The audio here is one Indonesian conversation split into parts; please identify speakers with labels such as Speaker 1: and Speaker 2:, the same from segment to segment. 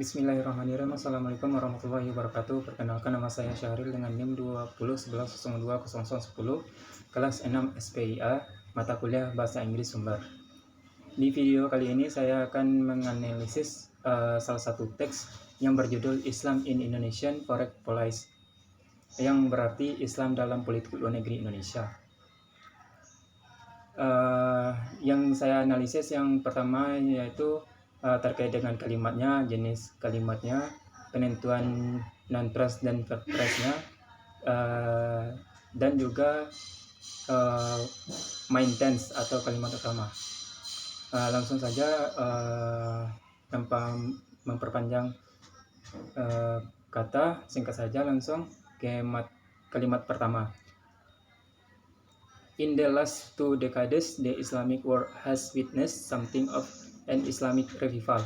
Speaker 1: Bismillahirrahmanirrahim. Assalamualaikum warahmatullahi wabarakatuh. Perkenalkan, nama saya Syahril dengan NIM 2011020010, kelas 6 SPIA, mata kuliah Bahasa Inggris Sumber. Di video kali ini saya akan menganalisis salah satu teks yang berjudul Islam in Indonesian Foreign Policy, yang berarti Islam dalam politik luar negeri Indonesia. Yang saya analisis yang pertama yaitu terkait dengan kalimatnya, jenis kalimatnya, penentuan non-phrase dan verb phrase-nya, dan juga main tense atau kalimat utama. Langsung saja tanpa memperpanjang kata, singkat saja langsung ke kalimat pertama. In the last 2 decades, the Islamic world has witnessed something of an Islamic revival.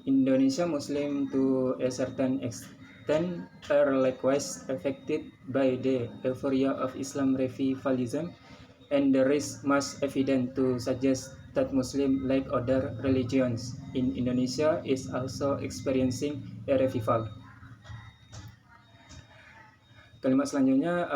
Speaker 1: Indonesia Muslim to a certain extent are likewise affected by the euphoria of Islam revivalism, and there is much evidence to suggest that Muslim, like other religions in Indonesia, is also experiencing a revival. Kalimat selanjutnya,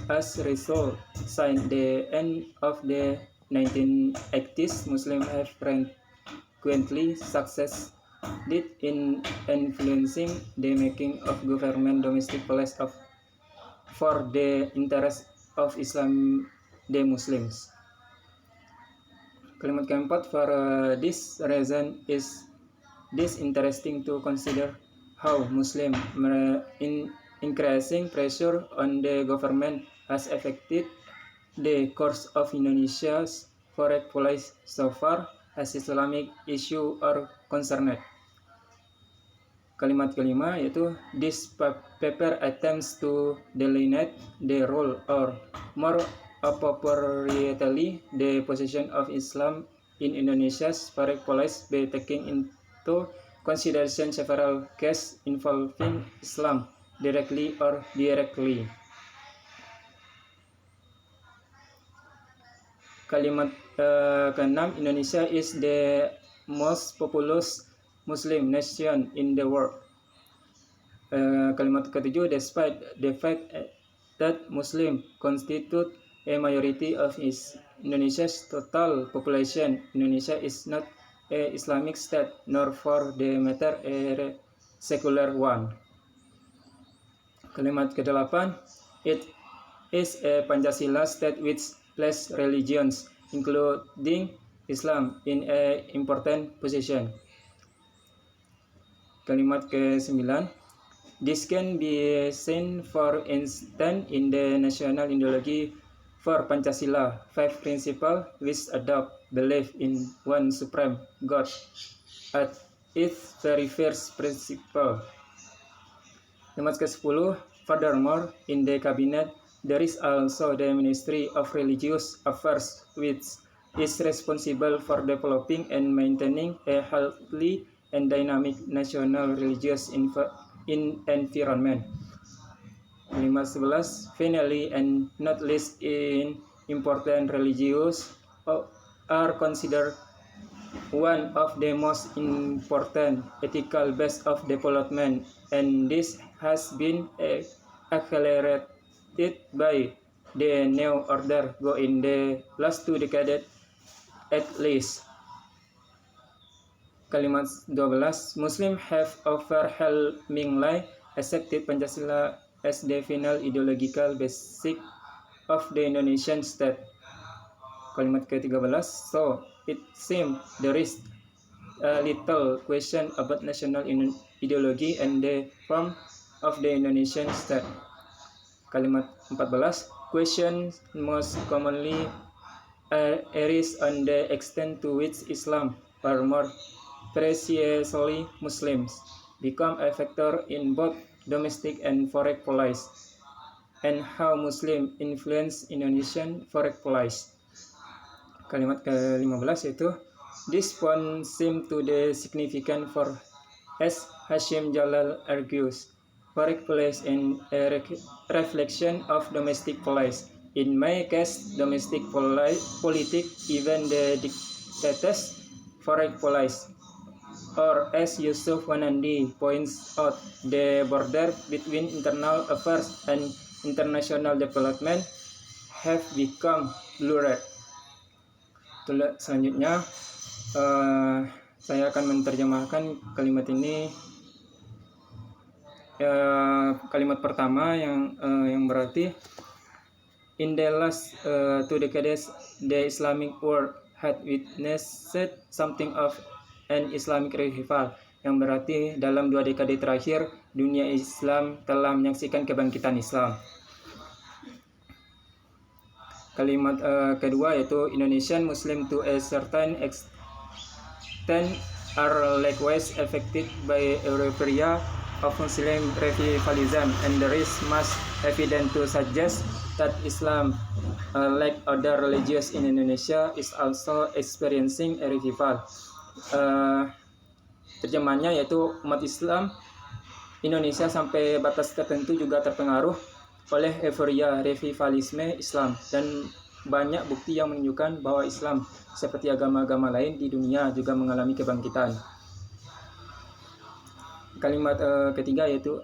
Speaker 1: as a result, since the end of the 1980s, Muslims have frequently succeeded in influencing the making of government domestic policy for the interest of Islam, the Muslims. Kalimat keempat, for this reason is this interesting to consider how Muslim increasing pressure on the government has affected the course of Indonesia's foreign policy so far as Islamic issue are concerned. Kalimat kelima yaitu this paper attempts to delineate the role or more appropriately the position of Islam in Indonesia's foreign policy by taking into consideration several cases involving Islam directly or indirectly. Kalimat ke-6, Indonesia is the most populous Muslim nation in the world. Kalimat ke-7, despite the fact that Muslim constitute a majority of Indonesia's total population, Indonesia is not a Islamic state, nor for the matter a secular one. Kalimat ke-8, it is a Pancasila state which places religions, including Islam, in an important position. Kalimat ke-9, this can be seen, for instance, in the national ideology for Pancasila, 5 principles which adopt belief in one supreme God at its very first principle. Kalimat ke-10, furthermore, in the cabinet, there is also the Ministry of Religious Affairs, which is responsible for developing and maintaining a healthy and dynamic national religious environment. Kalimat 11, finally and not least in important religious are considered one of the most important ethical base of development, and this has been accelerated by the new order go in the last 2 decades at least. Kalimat 12, Muslims have overwhelmingly accepted Pancasila as the final ideological basic of the Indonesian state. Kalimat ke-13, so it seems there is a little question about national ideology and the form of the Indonesian state. Kalimat 14, questions most commonly arise on the extent to which Islam, or more precisely Muslims, become a factor in both domestic and foreign policy, and how Muslim influence Indonesian foreign policy. Kalimat ke-15 yaitu this point seems to be significant for, as Hashim Jalal argues, foreign policy and a reflection of domestic policy. In my case, domestic politics, even the dictators foreign policy. Or, as Yusuf Wanandi points out, the border between internal affairs and international development have become blurred. Selanjutnya, saya akan menerjemahkan kalimat ini. Kalimat pertama yang berarti, in the last 2 decades, the Islamic world had witnessed something of an Islamic revival, yang berarti dalam 2 dekade terakhir dunia Islam telah menyaksikan kebangkitan Islam. Kalimat kedua yaitu Indonesian Muslim to a certain extent are likewise affected by euphoria of Muslim revivalism, and there is much evidence to suggest that Islam, like other religions in Indonesia, is also experiencing a revival. Terjemahannya yaitu umat Islam Indonesia sampai batas tertentu juga terpengaruh oleh euforia revivalisme Islam, dan banyak bukti yang menunjukkan bahwa Islam seperti agama-agama lain di dunia juga mengalami kebangkitan. Kalimat ketiga yaitu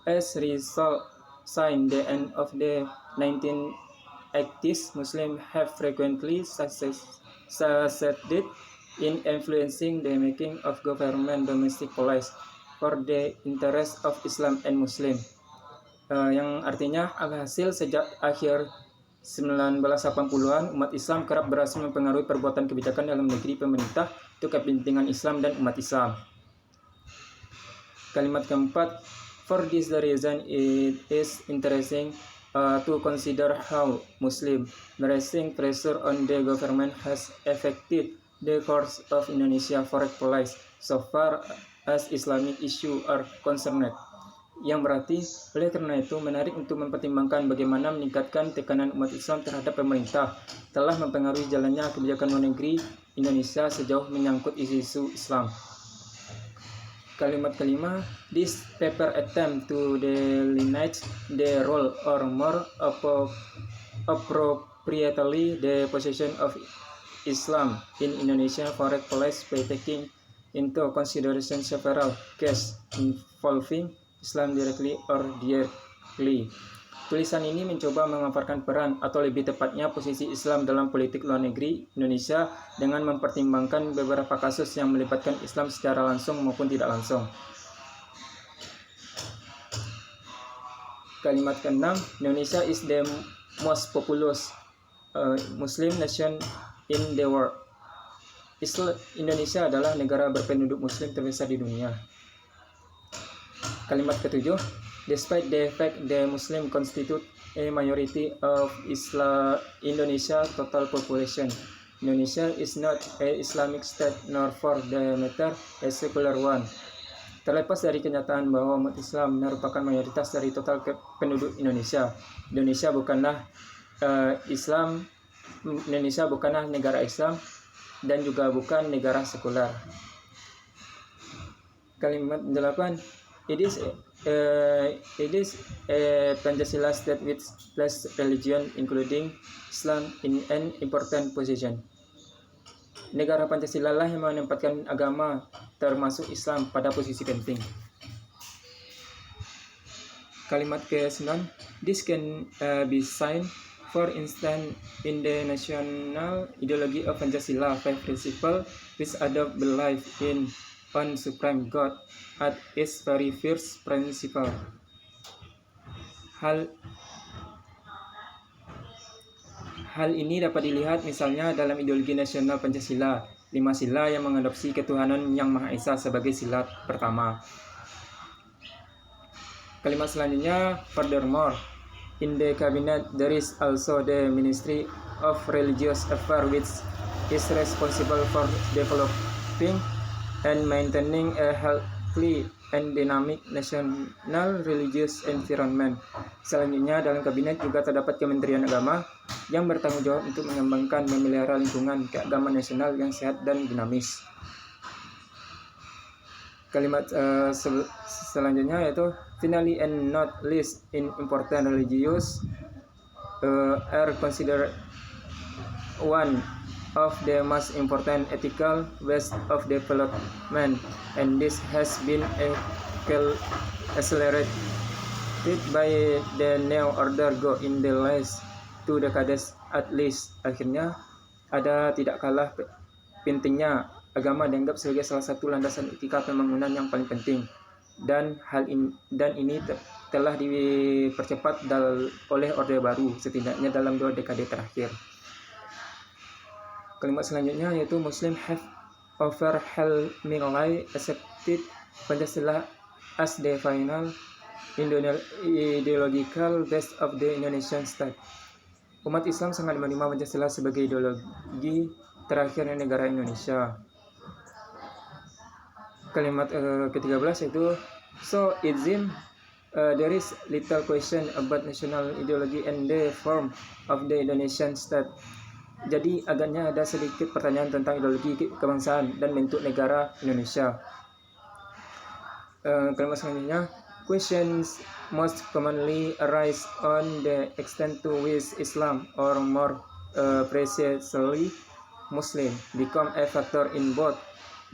Speaker 1: as result since the end of the 1980s, Muslims have frequently succeeded in influencing the making of government domestic policy for the interest of Islam and Muslim. Yang artinya alhasil sejak akhir 1980-an umat Islam kerap berhasil mempengaruhi perbuatan kebijakan dalam negeri pemerintah untuk kepentingan Islam dan umat Islam. Kalimat keempat, for this reason it is interesting to consider how Muslim raising pressure on the government has affected the course of Indonesia foreign policy so far as Islamic issue are concerned. Yang berarti, oleh karena itu menarik untuk mempertimbangkan bagaimana meningkatkan tekanan umat Islam terhadap pemerintah telah mempengaruhi jalannya kebijakan luar negeri Indonesia sejauh menyangkut isu-isu Islam. Kalimat kelima, this paper attempt to delineate the role or more appropriately the position of Islam in Indonesia foreign policy by taking into consideration several cases involving Islam directly or indirectly. Tulisan ini mencoba memaparkan peran atau lebih tepatnya posisi Islam dalam politik luar negeri Indonesia dengan mempertimbangkan beberapa kasus yang melibatkan Islam secara langsung maupun tidak langsung. Kalimat keenam, Indonesia is the most populous Muslim nation in the world. Indonesia adalah negara berpenduduk Muslim terbesar di dunia. Kalimat ketujuh, despite the fact the Muslim constitute a majority of Indonesia total population, Indonesia is not an Islamic state nor for the matter a secular one. Terlepas dari kenyataan bahwa umat Islam merupakan mayoritas dari total penduduk Indonesia, Indonesia bukanlah Indonesia bukanlah negara Islam dan juga bukan negara sekular. Kalimat 8, It is a Pancasila state which places religion including Islam in an important position. Negara Pancasila lah yang menempatkan agama termasuk Islam pada posisi penting. Kalimat ke-9, this can be seen for instance in the national ideology of Pancasila 5 principle which adopt belief in one supreme God at its very first principle. Hal ini dapat dilihat misalnya dalam ideologi nasional Pancasila, 5 sila yang mengadopsi ketuhanan Yang Maha Esa sebagai sila pertama. Kalimat selanjutnya, furthermore, in the cabinet there is also the Ministry of Religious Affairs which is responsible for developing and maintaining a healthy and dynamic national religious environment. Selanjutnya, dalam kabinet juga terdapat Kementerian Agama yang bertanggung jawab untuk mengembangkan dan memelihara lingkungan keagamaan nasional yang sehat dan dinamis. Kalimat selanjutnya yaitu finally and not least in important religious are considered one of the most important ethical ways of development, and this has been accelerated by the new order go in the last 2 decades at least. Akhirnya, ada tidak kalah pentingnya agama dianggap sebagai salah satu landasan etika pembangunan yang paling penting, dan ini telah dipercepat oleh Orde Baru setidaknya dalam 2 dekade terakhir. Kalimat selanjutnya yaitu Muslim have overwhelmingly accepted Pancasila as the final ideological base of the Indonesian state. Umat Islam sangat menerima Pancasila sebagai ideologi terakhir negara Indonesia. Kalimat ke-13 yaitu so it seems there is little question about national ideology and the form of the Indonesian state. Jadi agaknya ada sedikit pertanyaan tentang ideologi kebangsaan dan bentuk negara Indonesia. Kalimat selanjutnya, questions most commonly arise on the extent to which Islam, or more precisely Muslim, become a factor in both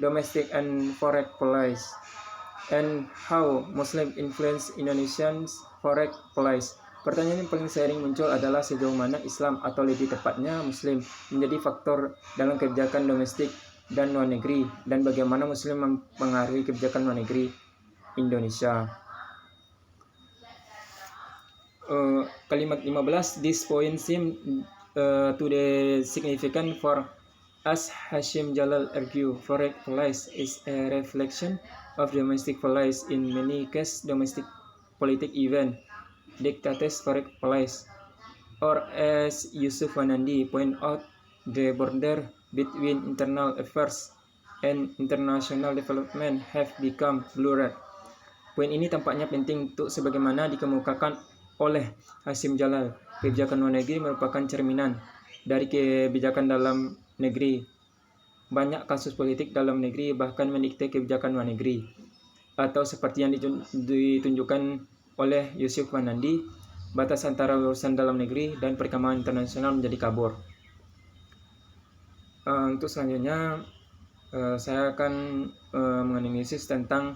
Speaker 1: domestic and foreign policy, and how Muslim influence Indonesian foreign policy. Pertanyaan yang paling sering muncul adalah sejauh mana Islam, atau lebih tepatnya Muslim, menjadi faktor dalam kebijakan domestik dan luar negeri, dan bagaimana Muslim mempengaruhi kebijakan luar negeri Indonesia. Kalimat 15, this point seem to the significant for as Hashim Jalal argue, foreign policy is a reflection of domestic policy. In many cases, domestic politic event dictates foreign policy, or as Yusuf Wanandi point out, the border between internal affairs and international development have become blurred. Poin ini tampaknya penting untuk sebagaimana dikemukakan oleh Hashim Jalal. Kebijakan luar negeri merupakan cerminan dari kebijakan dalam negeri. Banyak kasus politik dalam negeri bahkan mendikte kebijakan luar negeri. Atau seperti yang ditunjukkan oleh Yusuf Wanandi, batas antara urusan dalam negeri dan perkembangan internasional menjadi kabur. Untuk selanjutnya, saya akan menganalisis tentang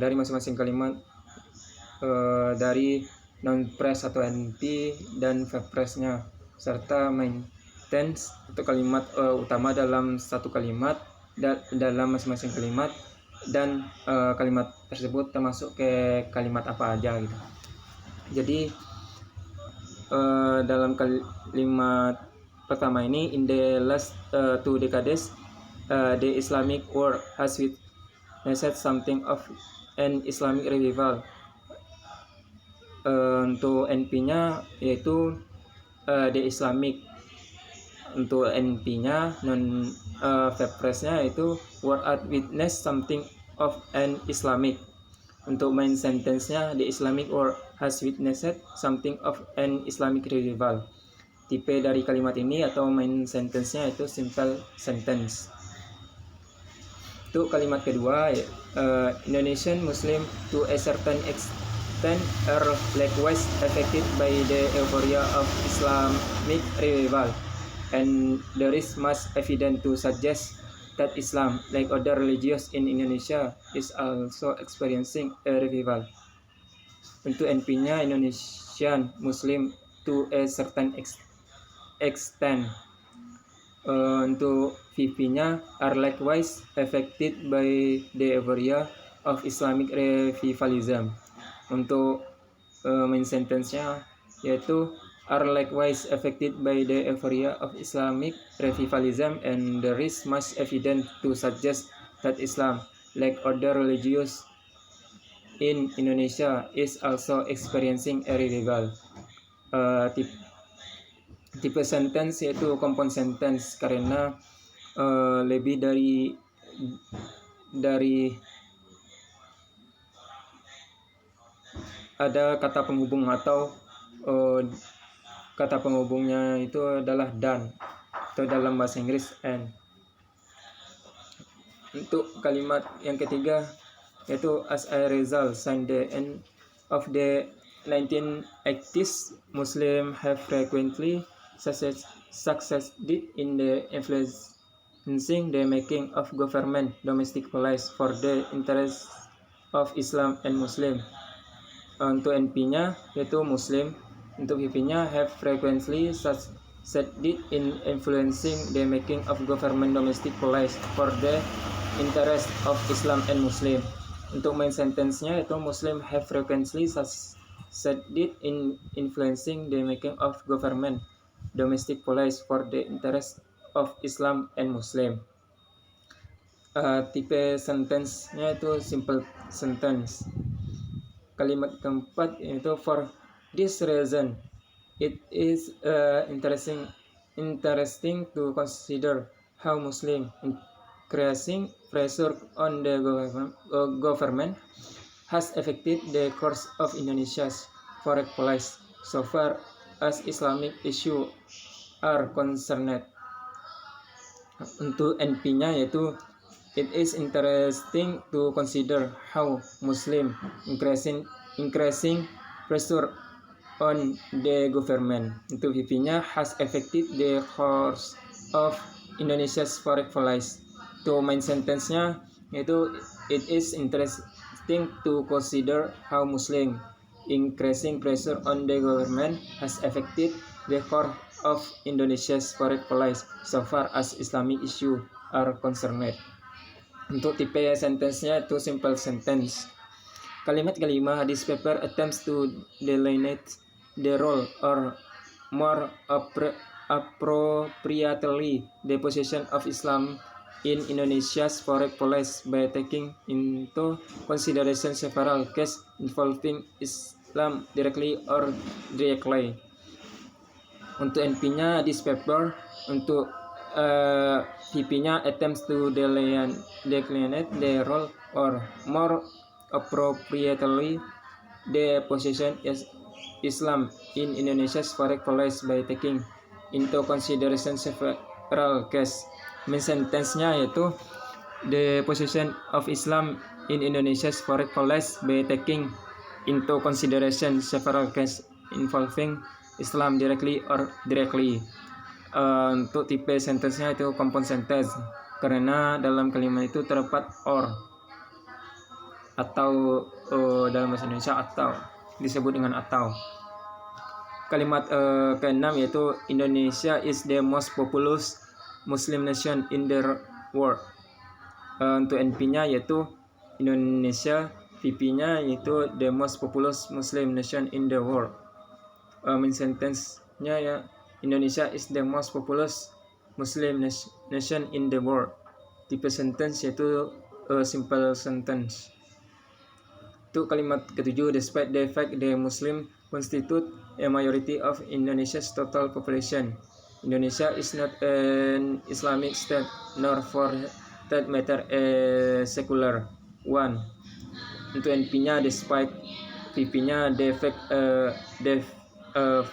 Speaker 1: dari masing-masing kalimat dari non-press atau NP dan verb-press-nya, serta main tense atau kalimat utama dalam satu kalimat dalam masing-masing kalimat, dan kalimat tersebut termasuk ke kalimat apa aja gitu. Jadi dalam kalimat pertama ini, in the last 2 decades the Islamic world has witnessed something of an Islamic revival. Untuk NP-nya yaitu the Islamic. Untuk NP-nya non verb-phrase-nya yaitu word at witness something of an Islamic. Untuk main sentence-nya, the Islamic world has witnessed something of an Islamic revival. Tipe dari kalimat ini atau main sentence-nya itu simple sentence. Untuk kalimat kedua, Indonesian Muslim to a certain extent are likewise affected by the euphoria of Islamic revival, and there is much evidence to suggest that Islam, like other religions in Indonesia, is also experiencing a revival. Untuk NP-nya, Indonesian Muslim to a certain extent. Untuk VP-nya, are likewise affected by the euphoria of Islamic revivalism. Untuk main sentence-nya yaitu are likewise affected by the euphoria of Islamic revivalism, and there is much evidence to suggest that Islam, like other religions in Indonesia, is also experiencing a revival. Tipe sentence yaitu compound sentence karena lebih dari ada kata penghubung, atau kata penghubungnya itu adalah dan, atau dalam bahasa Inggris and. Untuk kalimat yang ketiga yaitu as a result, since the end of the 1980s, Muslims have frequently succeeded in the influencing the making of government domestic policy for the interests of Islam and Muslim. Untuk NP-nya yaitu Muslim. Untuk VP-nya have frequently succeeded in influencing the making of government domestic policy for the interest of Islam and Muslim. Untuk main sentence-nya itu Muslim have frequently succeeded in influencing the making of government domestic policy for the interest of Islam and Muslim. Tipe sentence-nya itu simple sentence. Kalimat keempat yaitu for this reason it is interesting to consider how Muslim increasing pressure on the government has affected the course of Indonesia's foreign policy so far as Islamic issues are concerned. Untuk NP-nya yaitu it is interesting to consider how Muslim increasing pressure on the government. Untuk VP-nya has affected the course of Indonesia's foreign policy. To main sentence-nya yaitu it is interesting to consider how Muslim increasing pressure on the government has affected the course of Indonesia's foreign policy so far as Islamic issues are concerned. Untuk tipe sentence-nya itu simple sentence. Kalimat kelima, this paper attempts to delineate the role or more appropriately the position of Islam in Indonesia's foreign policy by taking into consideration several cases involving Islam directly or indirectly. Untuk NP-nya this paper. Untuk VP-nya attempts to delineate the role or more appropriately the position is Islam in Indonesia's foreign policy by taking into consideration several cases. Main sentence-nya yaitu the position of Islam in Indonesia's foreign policy by taking into consideration several cases involving Islam directly or indirectly. Untuk tipe sentence-nya itu compound sentence karena dalam kalimat itu terdapat or atau dalam bahasa Indonesia atau disebut dengan atau. Kalimat keenam yaitu Indonesia is the most populous Muslim nation in the world. Untuk NP-nya yaitu Indonesia, VP-nya yaitu the most populous Muslim nation in the world. Main sentence-nya ya Indonesia is the most populous Muslim nation in the world. Tipe sentence yaitu simple sentence. Untuk kalimat ketujuh, despite the fact the Muslim constitute a majority of Indonesia's total population, Indonesia is not an Islamic state, nor for that matter a secular one. Untuk NP-nya despite, VP-nya the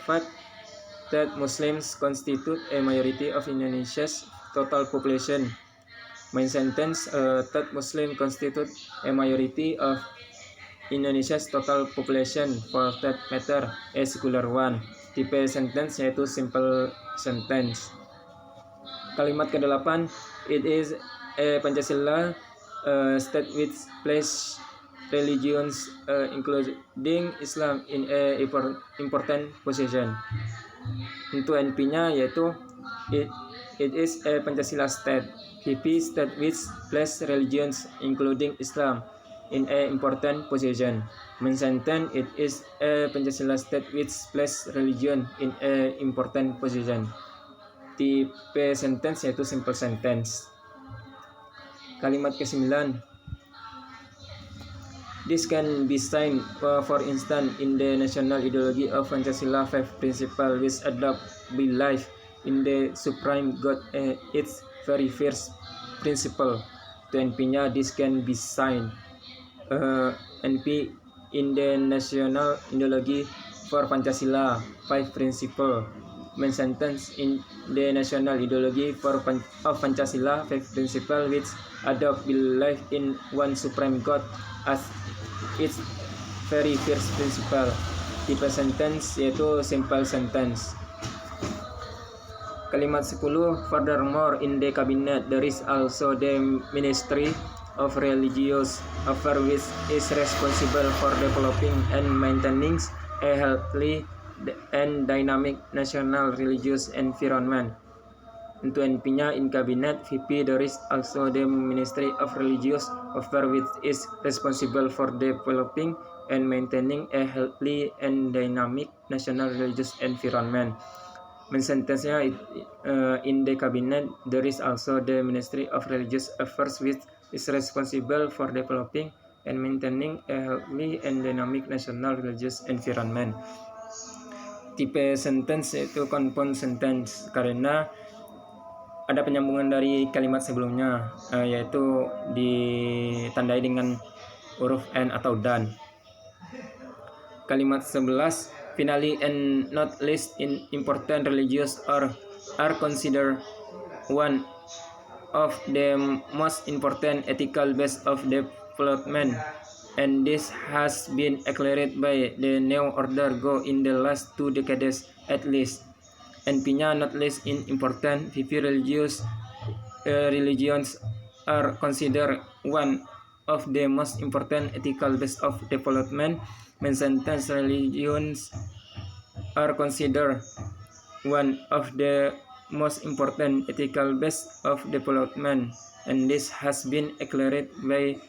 Speaker 1: fact that Muslims constitute a majority of Indonesia's total population. Main sentence that Muslim constitute a majority of Indonesia's total population, for that matter a secular one. Tipe sentence yaitu simple sentence. Kalimat ke-8, it is a Pancasila state which place religions including Islam in a important position. Untuk NP-nya yaitu it is a Pancasila state. VP state which place religions including Islam in a important position. Main sentence, it is a Pancasila state which place religion in a important position. Tipe sentence yaitu simple sentence. Kalimat ke-9, this can be seen, for instance, in the national ideology of Pancasila 5 principles which adopt belief in the supreme God, its very first principle. To NP-nya, this can be seen. NP in the national ideology for Pancasila 5 principles. Main sentence, in the national ideology of Pancasila 5 principles which adopt belief in one supreme God as its very first principle. Tipe sentence yaitu simple sentence. Kalimat 10, furthermore, in the cabinet there is also the Ministry of Religious Affairs which is responsible for developing and maintaining a healthy and dynamic national religious environment. Untuk NP-nya, in cabinet VP there is also the Ministry of Religious Affairs which is responsible for developing and maintaining a healthy and dynamic national religious environment. Sentence-nya, in the cabinet there is also the Ministry of Religious Affairs which is responsible for developing and maintaining a healthy and dynamic national religious environment. Tipe sentence yaitu compound sentence karena ada penyambungan dari kalimat sebelumnya, yaitu ditandai dengan huruf N atau dan. Kalimat 11, finally and not least in important religious are considered one of the most important ethical base of development, and this has been accelerated by the new order go in the last 2 decades at least. NP-nya not least in important, VP religions are considered one of the most important ethical base of development. Sentence, religions are considered one of the most important ethical base of development, and this has been accelerated by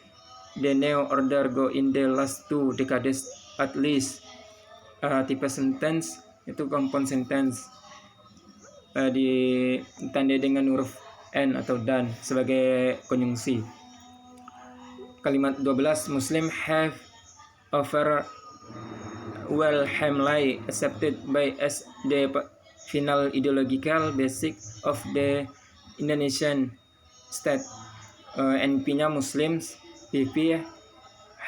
Speaker 1: the new order go in the last 2 decades at least. Tipe sentence itu compound sentence, ditandai dengan huruf N atau dan sebagai konjungsi. Kalimat 12, Muslim have overwhelmingly accepted by as the final ideological basic of the Indonesian state. NP-nya Muslims, PP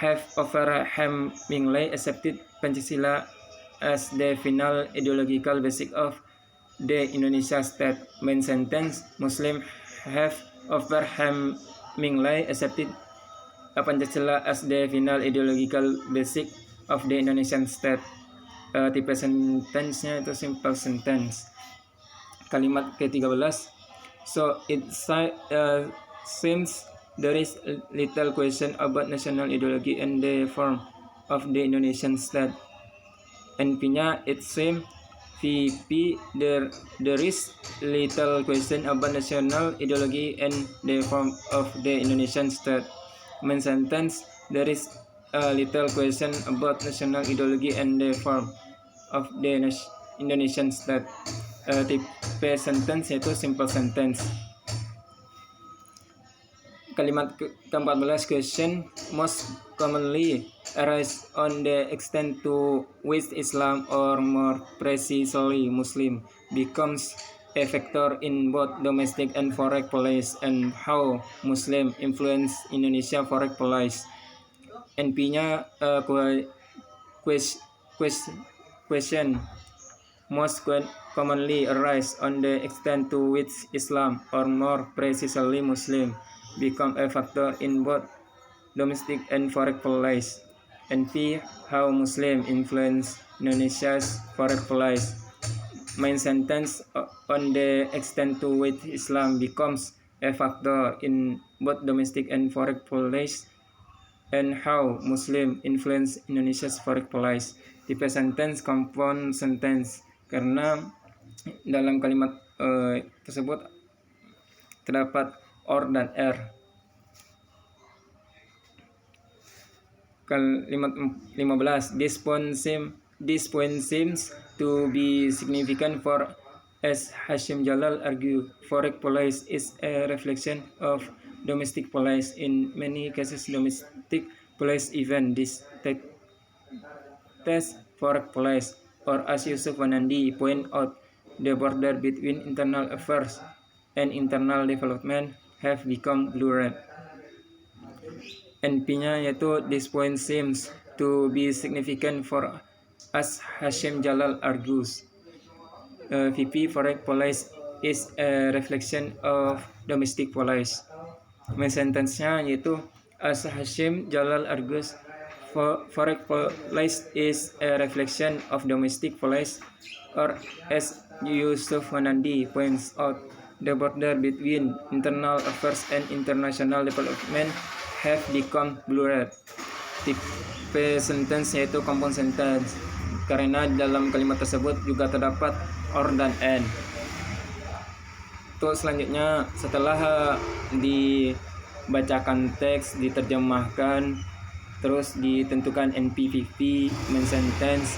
Speaker 1: have overwhelmingly accepted Pancasila as the final ideological basic of the Indonesia state. Main sentence, Muslim have overwhelmingly accepted Pancasila as the final ideological basic of the Indonesian state. Tipe sentence-nya itu simple sentence. Kalimat ke-13, so it seems there is little question about national ideology and the form of the Indonesian state. NP-nya it seems, VP there is little question about national ideology and the form of the Indonesian state. Main sentence, there is a little question about national ideology and the form of the Indonesian state. Tipe sentence yaitu simple sentence. Kalimat ke-14, question most commonly arise on the extent to which Islam, or more precisely Muslim, becomes a factor in both domestic and foreign policy, and how Muslim influence Indonesia foreign policy. NP-nya question most commonly arise on the extent to which Islam, or more precisely Muslim, become a factor in both domestic and foreign policy. NP, how Muslim influence Indonesia's foreign policy. Main sentence, on the extent to which Islam becomes a factor in both domestic and foreign policy, and how Muslim influence Indonesia's foreign policy. Tipe sentence compound sentence karena dalam kalimat tersebut terdapat or dan er. Kalimat 15, this point seems to be significant for, as Hashim Jalal argue, foreign policy is a reflection of domestic policy. In many cases, domestic policy even test foreign policy, or as Yusuf Wanandi point out, the border between internal affairs and internal development have become blurred. NP-nya yaitu this point seems to be significant for, as Hashim Jalal argues. VP foreign policy is a reflection of domestic policy. Main sentence-nya yaitu as Hashim Jalal argues, foreign policy is a reflection of domestic policy, or as Yusuf Manandi points out the border between internal affairs and international development have become blurred. Tipe sentence yaitu compound sentence, karena dalam kalimat tersebut juga terdapat or dan and. Untuk selanjutnya, setelah dibacakan teks, diterjemahkan, terus ditentukan NP50, main sentence,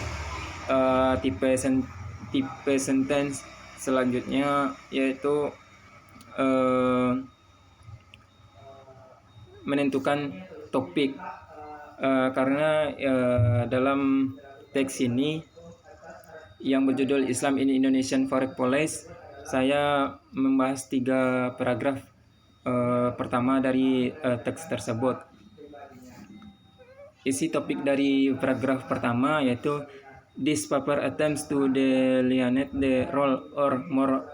Speaker 1: tipe sentence selanjutnya yaitu menentukan topik, karena dalam teks ini yang berjudul Islam in Indonesian Foreign Policy, saya membahas 3 paragraf pertama dari teks tersebut. Isi topik dari paragraf pertama yaitu this paper attempts to delineate the role or more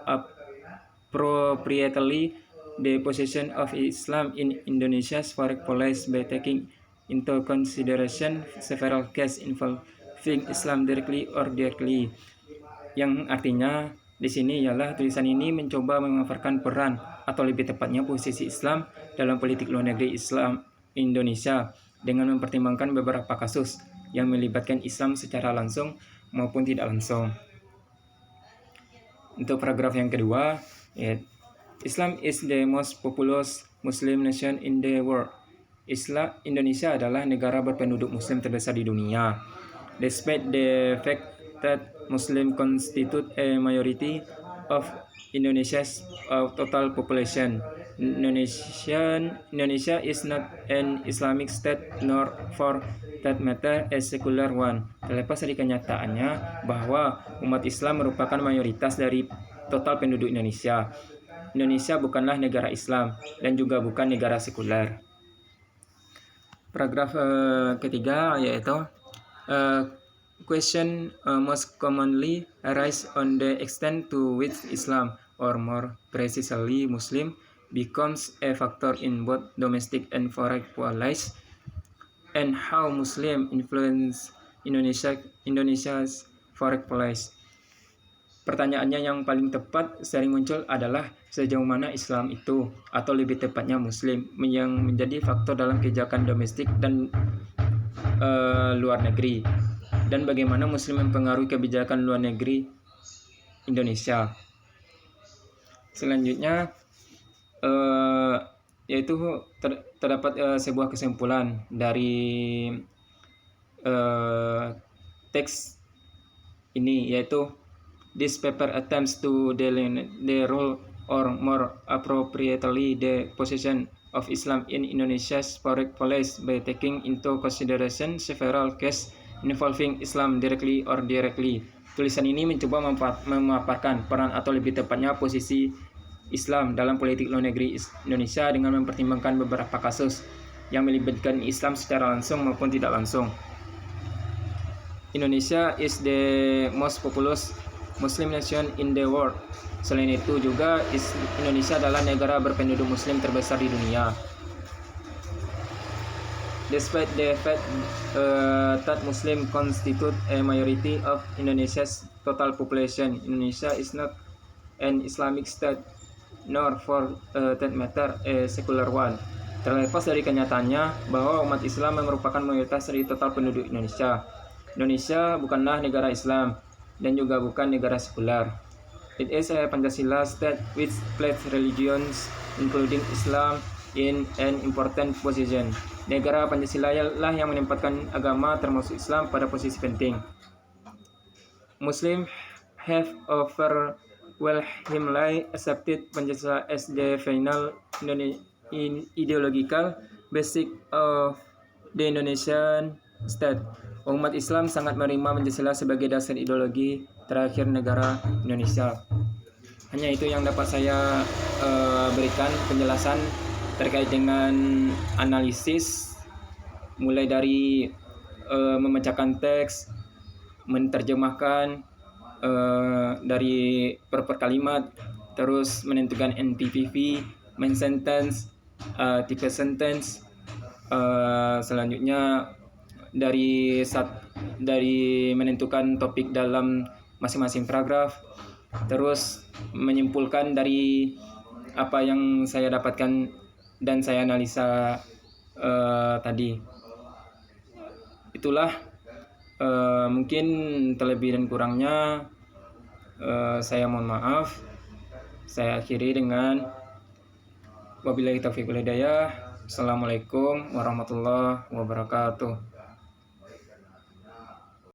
Speaker 1: appropriately the position of Islam in Indonesia's foreign policy by taking into consideration several cases involving Islam directly or indirectly. Yang artinya di sini ialah tulisan ini mencoba memaparkan peran atau lebih tepatnya posisi Islam dalam politik luar negeri Islam Indonesia dengan mempertimbangkan beberapa kasus yang melibatkan Islam secara langsung maupun tidak langsung. Untuk paragraf yang kedua, Islam is the most populous Muslim nation in the world. Indonesia adalah negara berpenduduk Muslim terbesar di dunia. Despite the fact that Muslim constitute a majority of Indonesia's total population, Indonesia is not an Islamic state nor for that matter a secular one. Terlepas dari kenyataannya bahwa umat Islam merupakan mayoritas dari total penduduk Indonesia, Indonesia bukanlah negara Islam dan juga bukan negara sekuler. Paragraf ketiga yaitu question most commonly arise on the extent to which Islam, or more precisely Muslim, becomes a factor in both domestic and foreign policy, and how Muslim influence Indonesia's foreign policy. Pertanyaannya yang paling tepat sering muncul adalah sejauh mana Islam itu, atau lebih tepatnya Muslim, yang menjadi faktor dalam kebijakan domestik dan luar negeri, dan bagaimana Muslim mempengaruhi kebijakan luar negeri Indonesia. Selanjutnya yaitu terdapat sebuah kesimpulan dari teks ini, yaitu this paper attempts to delineate the role or more appropriately the position of Islam in Indonesia's foreign policy by taking into consideration several cases involving Islam directly or indirectly. Tulisan ini mencoba memaparkan peran atau lebih tepatnya posisi Islam dalam politik luar negeri Indonesia dengan mempertimbangkan beberapa kasus yang melibatkan Islam secara langsung maupun tidak langsung. Indonesia is the most populous Muslim nation in the world. Selain itu juga Indonesia adalah negara berpenduduk Muslim terbesar di dunia. Despite the fact that Muslim constitute a majority of Indonesia's total population, Indonesia is not an Islamic state, nor for that matter a secular one. Terlepas dari kenyataannya bahwa umat Islam merupakan mayoritas dari total penduduk Indonesia, Indonesia bukanlah negara Islam dan juga bukan negara sekuler. It is a Pancasila state which places religions, including Islam, in an important position. Negara Pancasila lah yang menempatkan agama termasuk Islam pada posisi penting. Muslims have overwhelmingly accepted Pancasila as the final ideological basic of the Indonesian state. Umat Islam sangat menerima Pancasila sebagai dasar ideologi terakhir negara Indonesia. Hanya itu yang dapat saya berikan penjelasan terkait dengan analisis, mulai dari membacakan teks, menerjemahkan dari per kalimat, terus menentukan NP50, main sentence, tipe sentence, selanjutnya dari menentukan topik dalam masing-masing paragraf, terus menyimpulkan dari apa yang saya dapatkan dan saya analisa tadi. Itulah mungkin terlebih dan kurangnya saya mohon maaf. Saya akhiri dengan wabillahi taufiq wal hidayah. Assalamualaikum warahmatullahi wabarakatuh.